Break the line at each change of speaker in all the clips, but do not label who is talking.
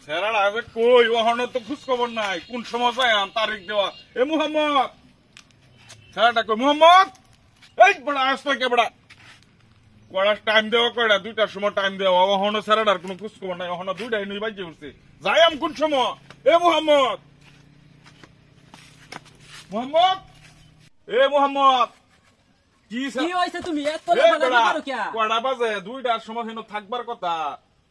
সেরাড়া আবে কই ওহনো তো খোঁজ খবর নাই কোন সময় যায় তারিখ দেওয়া এ মুহাম্মদ সেরাটা কই মুহাম্মদ এই বড় আসতে কে বড় কয়টা টাইম দেওয়া কয়টা দুইটার সময় টাইম দেওয়া ওহনো সেরাড়ার কোনো খোঁজ খবর নাই ওহনো দুইটাই নই বাজে উঠছে যাই আম কোন সময় এ মুহাম্মদ মুহাম্মদ এ মুহাম্মদ কি
হইছে তুমি এত লাফালাফি করো কি
কয়টা বাজে দুইটার সময় হেন থাকবার কথা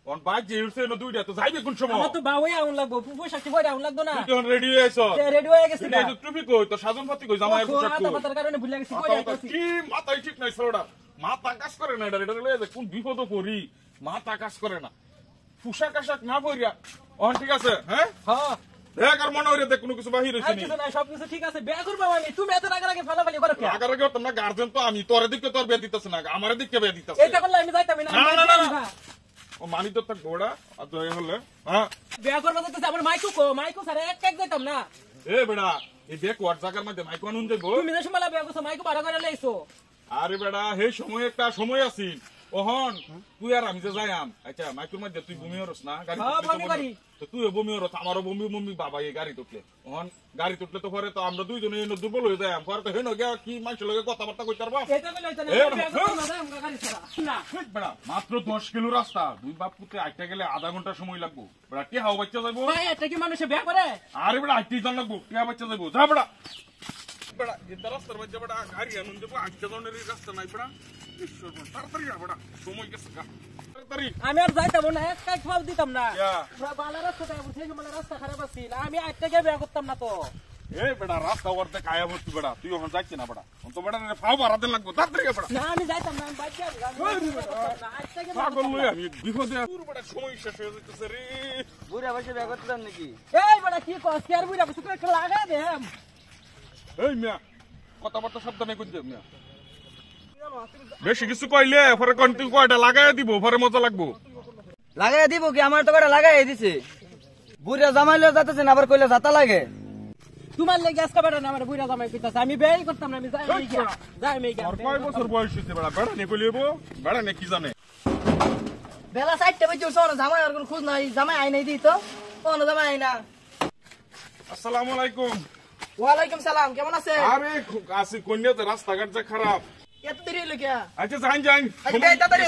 অন বাজে উঠছে হেন দুইটা তো যাইবে কোন সময়
আমার তো বাওই আউন লাগবো পয়সা কি বড় আউন লাগতো না
তুই রেডি হইছ
রেডি হয়ে গেছি
এই যে টুপি কই তো সাজন ফাতি কই জামাই পোশাক কই
মাথার কারণে ভুলে গেছি কই যাইতাছি
কি মাথায় ঠিক নাই সরোডা মাথা কাজ করে না এটা লয়ে যে কোন বিপদ করি মাথা কাজ করে না পোশাক আশাক না পরিয়া অন ঠিক আছে হ্যাঁ
হ্যাঁ
দেখ আর মনে হইরে দেখ কোনো কিছু বাহির হইছে নি
কিছু না সব কিছু ঠিক আছে বিয়া করব আমি তুমি এত আগে ফালাফালি করো কি
আগে আগে তোমরা গার্জেন তো আমি তোর দিকে তোর বিয়া দিতেছ না আমার দিকে বিয়া দিতেছ
এটা করলে আমি যাইতাম না
না ও মানি তো তাক গোড়া আর তো হলে হ্যাঁ
বিয়া করব তো আমার মাইকু স্যার এক এক যাইতাম না
এ বেড়া এই দেখ ওয়ার জায়গার মধ্যে মাইক আনুন যাইবো
তুমি যে সময় বিয়া করছো মাইকু ভাড়া করে লইছো
আরে বেড়া হে সময় একটা সময় আছে ওহন তুই আর আমি যে যাইম আচ্ছা মাইকুর মধ্যে তুই বমি হরস না গাড়ি তো তুই বমি হরস আমারও বমি বাবা এই গাড়ি তুটলে ওহন গাড়ি তুটলে তো পরে তো আমরা দুইজনে দুর্বল হয়ে যাই পরে তো হেন গিয়া কি মানুষের লগে কথাবার্তা কইতে পারবা বেড়া মাত্র 10 কিলো রাস্তা দুই বাপ পুতে আইতে গেলে আধা ঘন্টা সময় লাগবো বেড়া কে হাও বাচ্চা যাইবো
এটা কি মানুষে বিয়া করে
আরে বেড়া আইতে জন লাগবো কে বাচ্চা যাইবো যা বেড়া বেড়া এটা রাস্তার মধ্যে বেড়া গাড়ি আনুন দেবো আইতে জনের রাস্তা নাই বেড়া তাড়াতাড়ি বেড়া সময় গেছে তাড়াতাড়ি
আমি আর যাইতাম না এক কাজ ফাল দিতাম না বালা রাস্তা সেই সময় রাস্তা খারাপ আছিল আমি আটটা গিয়ে বিয়া করতাম না তো
এই বেড়া রাস্তা ওরতে কায়া বসছি বেড়া তুই ওখানে যাচ্ছি না বেড়া তো বেড়া ফাও বাড়াতে লাগবো তাড়াতাড়ি বেড়া
না আমি যাইতাম না আমি বাইক
পাগল লই আমি বিপদে পুরো বেড়া সময় শেষ হয়ে যাইতেছে রে
বুড়া বসে বিয়া করতাম নাকি
এই বেটা কি কস কি আর বুইরা বসে একটা লাগা দে
এই মিয়া কথাবার্তা সাবধানে কই দে মিয়া বেশি কিছু কইলে পরে কন্টিনিউ কয়টা লাগায় দিব পরে মজা লাগবো
লাগাই দিব কি আমার তো কটা লাগাই দিছে বুড়া জামাইলে যাতেছে না আবার কইলে যাতা লাগে
তোমার লাগি আজকে বেটা না আমার বুইরা জামাই কইতাছে আমি বেই করতাম না আমি যাই মেই
আর কয় বছর বয়স হইছে বেড়া বেড়া নে কইলেবো বেড়া নে কি জানে
বেলা 4টা বাজে সোনা জামাই আর কোন খোঁজ নাই জামাই আই নাই দি তো কোন জামাই আই না
আসসালামু আলাইকুম
ওয়ালাইকুম সালাম কেমন আছে
আরে আসি কন্যাতে রাস্তাঘাট যে খারাপ
এত দেরি হলো কি
আচ্ছা যাই
আচ্ছা তাড়াতাড়ি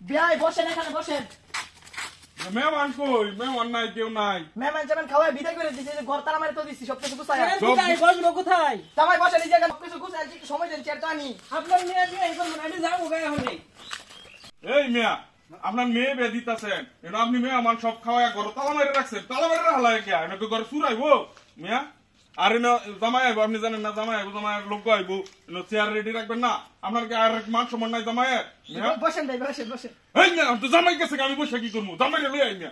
বিয়াই বসেন এখানে বসেন
মেহমান কই মেহমান নাই কেউ নাই
মেহমান যেমন খাওয়ায় বিদায় করে দিছে ঘর তালা মারি তো দিছি সব কিছু গুছায়
কোথায় বসবো কোথায়
জামাই বসেন এই জায়গা কিছু গুছায় একটু সময় দেন চেয়ার তো আনি
আপনার মেয়ে দিয়ে এখন আমি যাবো গায়ে হলে
এই মিয়া আপনার মেয়ে বে দিতাছেন এটা আপনি মেয়ে আমার সব খাওয়া করো তালা মেরে রাখছেন তালা মেরে হালায় কে এটা তো ঘরে চুরাইবো মিয়া আর না জামাই আইবো আপনি জানেন না জামাই আইবো জামাই লোক আইবো চেয়ার রেডি রাখবেন না আপনার কি আর মান সম্মান নাই জামাই
বসেন ভাই বসেন বসেন
এই মিয়া তো জামাই গেছে আমি বসে কি করবো জামাই লই আই মিয়া